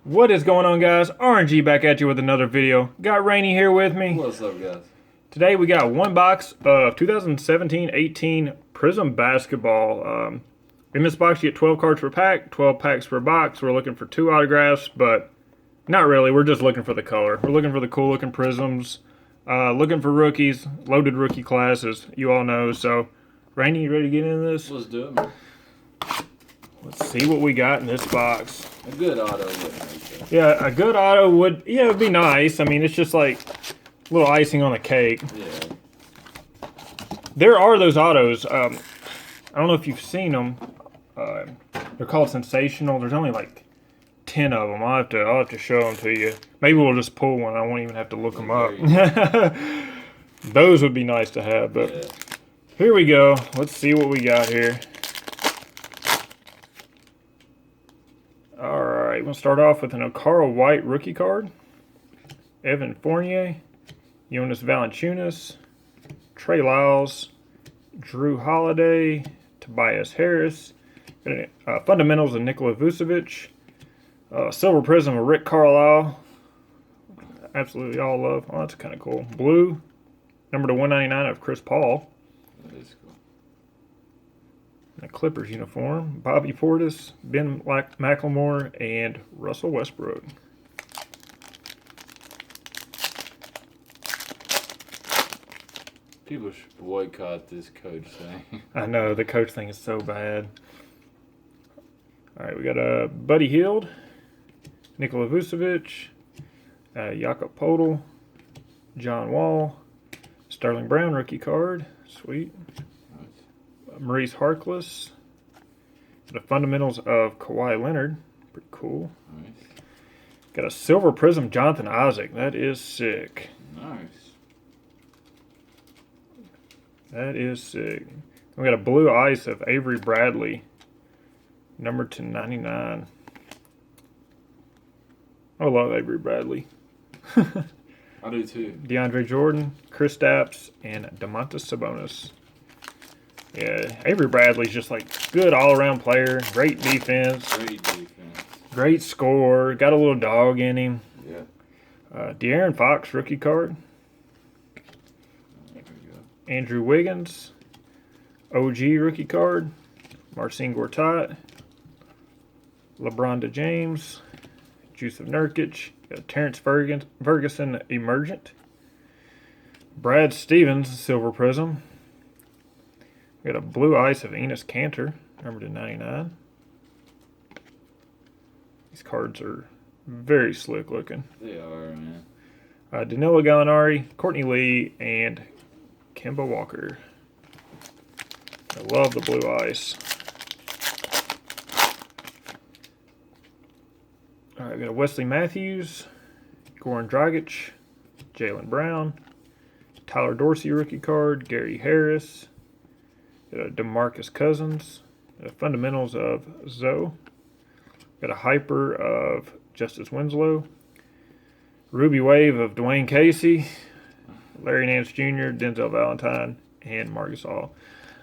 What is going on, guys? RNG back at you with another video. Got Rainey here with me. What's up, guys? Today we got one box of 2017-18 Prizm Basketball. In this box you get 12 cards per pack, 12 packs per box. We're looking for 2 autographs, but not really. We're just looking for the color. We're looking for the cool looking Prizms. Looking for rookies, loaded rookie classes, you all know. So, Rainey, you ready to get into this? Let's do it, man. Let's see what we got in this box. A good auto would make sense. Yeah, a good auto would, it would be nice. I mean, it's just like a little icing on the cake. Yeah. There are those autos. I don't know if you've seen them. They're called Sensational. There's only like 10 of them. I'll have to show them to you. Maybe we'll just pull one. I won't even have to look them up. Those would be nice to have. But yeah. Here we go. Let's see what we got here. Alright, we'll start off with an Okara White rookie card. Evan Fournier, Jonas Valanciunas, Trey Lyles, Drew Holiday, Tobias Harris, fundamentals of Nikola Vucevic, silver prism of Rick Carlisle. Absolutely all love. Oh, that's kind of cool. Blue, number to 199 of Chris Paul. That is cool. A Clippers uniform, Bobby Portis, Ben McLemore, and Russell Westbrook. People should boycott this coach thing. I know, the coach thing is so bad. Alright, we got a Buddy Hield, Nikola Vucevic, Jakob Poeltl, John Wall, Sterling Brown rookie card, sweet. Maurice Harkless. The fundamentals of Kawhi Leonard. Pretty cool. Nice. Got a silver prism Jonathan Isaac. That is sick. Nice. That is sick. We got a blue ice of Avery Bradley. Number to 99. I love Avery Bradley. I do too. DeAndre Jordan, Kristaps, and Domantas Sabonis. Yeah, Avery Bradley's just like good all-around player, great defense. Great defense. Great score, got a little dog in him. Yeah. De'Aaron Fox rookie card. There we go. Andrew Wiggins, OG rookie card. Marcin Gortat, LeBron James, Jusuf Nurkic, Terrence Ferguson emergent. Brad Stevens silver prism. We got a blue ice of Enes Kanter, number to 99. These cards are very slick looking. They are, man. Danilo Gallinari, Courtney Lee, and Kemba Walker. I love the blue ice. All right, we got a Wesley Matthews, Goran Dragic, Jaylen Brown, Tyler Dorsey rookie card, Gary Harris. Got a DeMarcus Cousins, fundamentals of Zoe. Got a hyper of Justice Winslow. Ruby Wave of Dwayne Casey, Larry Nance Jr., Denzel Valentine, and Marcus All.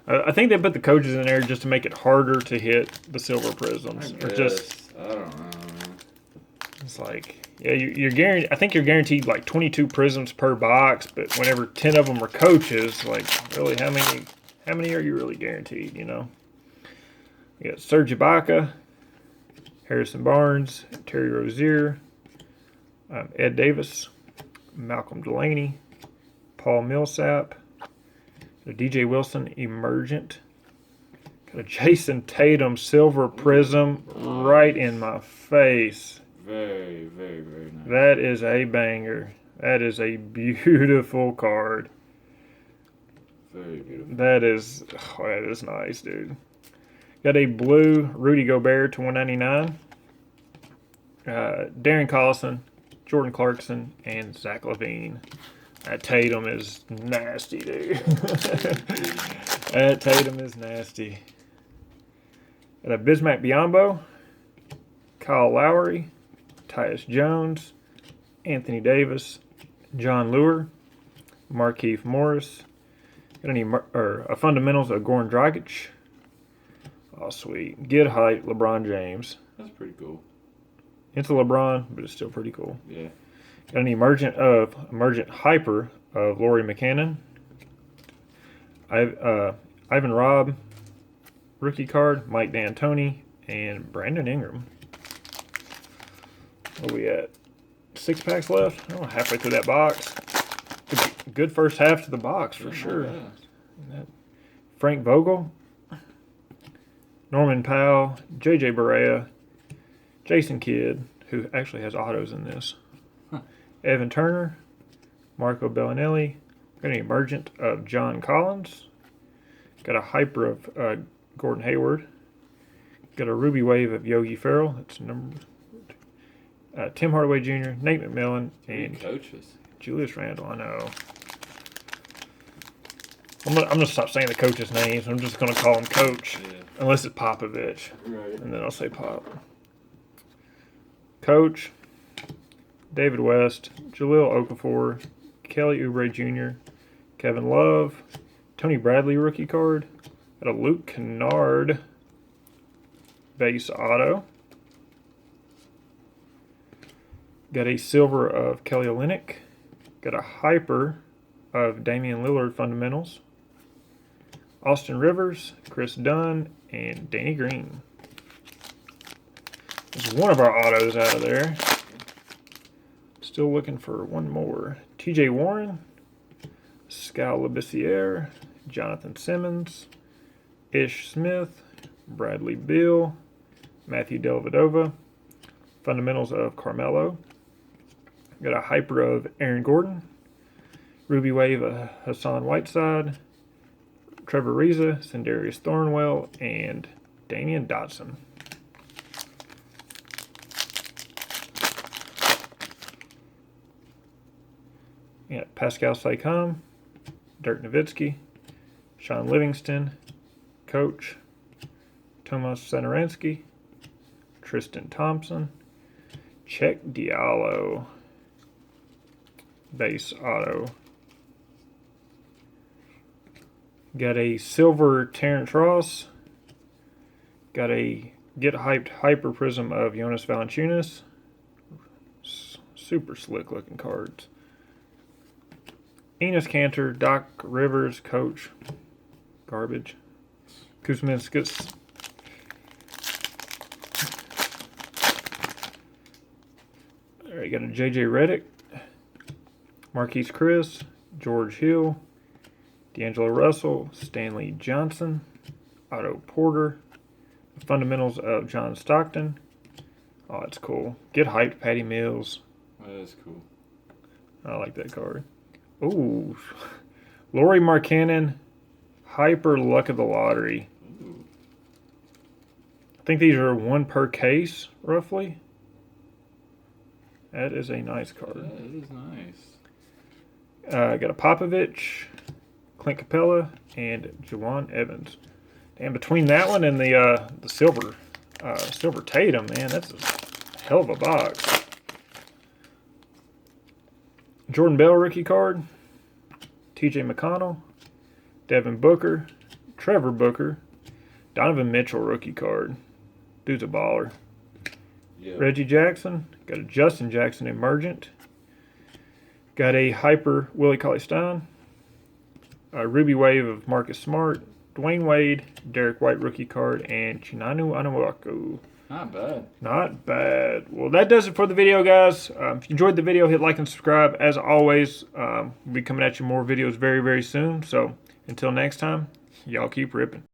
I think they put the coaches in there just to make it harder to hit the silver prisms. I don't know, man. It's like, yeah, you're guaranteed. I think you're guaranteed like 22 prisms per box, but whenever 10 of them are coaches, like really, how many are you really guaranteed, you know? You got Serge Ibaka, Harrison Barnes, Terry Rozier, Ed Davis, Malcolm Delaney, Paul Millsap, DJ Wilson emergent. Got a Jason Tatum silver prism right in my face. Very, very, very nice. That is a banger. That is a beautiful card. Very beautiful. That is nice, dude. Got a blue Rudy Gobert to 199. Darren Collison, Jordan Clarkson, and Zach LaVine. That Tatum is nasty, dude. That Tatum is nasty. Got a Bismack Biyombo, Kyle Lowry, Tyus Jones, Anthony Davis, John Lure, Markieff Morris. Got any fundamentals of Goran Dragic. Oh, sweet. Get height, LeBron James. That's pretty cool. It's a LeBron, but it's still pretty cool. Yeah. Got an emergent hyper of Laurie McCannon. Ivan Robb, rookie card, Mike D'Antoni, and Brandon Ingram. What are we at? 6 packs left? Oh, halfway through that box. Good first half to the box for sure. Frank Vogel, Norman Powell, J.J. Barea, Jason Kidd, who actually has autos in this, Evan Turner, Marco Bellinelli. Got an emergent of John Collins. Got a hyper of Gordon Hayward. Got a ruby wave of Yogi Ferrell. That's number. Tim Hardaway Jr., Nate McMillan, and coaches. Julius Randle. I know. I'm gonna stop saying the coaches' names. I'm just gonna call him Coach, unless it's Popovich, Right. and then I'll say Pop. Coach, David West, Jaleel Okafor, Kelly Oubre Jr., Kevin Love, Tony Bradley rookie card, got a Luke Kennard base auto, got a silver of Kelly Olynyk, got a hyper of Damian Lillard fundamentals, Austin Rivers, Chris Dunn, and Danny Green. There's one of our autos out of there. Still looking for one more. TJ Warren, Scal Labissiere, Jonathan Simmons, Ish Smith, Bradley Beal, Matthew Dellavedova, fundamentals of Carmelo. Got a hyper of Aaron Gordon, Ruby Wave of Hassan Whiteside, Trevor Ariza, Sindarius Thornwell, and Damian Dotson. Yeah, Pascal Siakam, Dirk Nowitzki, Sean Livingston, Coach, Tomas Satoransky, Tristan Thompson, Czech Diallo, base auto. Got a silver Terrence Ross. Got a Get Hyped Hyper Prizm of Jonas Valanciunas. Super slick looking cards. Enes Kanter, Doc Rivers, Coach. Garbage. Kuzminskis. Alright, got a JJ Redick. Marquise Chris, George Hill, D'Angelo Russell, Stanley Johnson, Otto Porter, the fundamentals of John Stockton. Oh, that's cool. Get Hyped, Patty Mills. That is cool. I like that card. Ooh. Laurie Markkanen, Hyper Luck of the Lottery. Ooh. I think these are one per case, roughly. That is a nice card. Yeah, it is nice. Got a Popovich, Clint Capella, and Jawan Evans. And between that one and the silver Tatum, man, that's a hell of a box. Jordan Bell rookie card, T.J. McConnell, Devin Booker, Trevor Booker, Donovan Mitchell rookie card. Dude's a baller. Yeah. Reggie Jackson, got a Justin Jackson emergent. Got a hyper Willie Cauley-Stein, a Ruby Wave of Marcus Smart, Dwayne Wade, Derek White rookie card, and Chinanu Anuaku. Not bad. Not bad. Well, that does it for the video, guys. If you enjoyed the video, hit like and subscribe. As always, we'll be coming at you more videos very, very soon. So until next time, y'all keep ripping.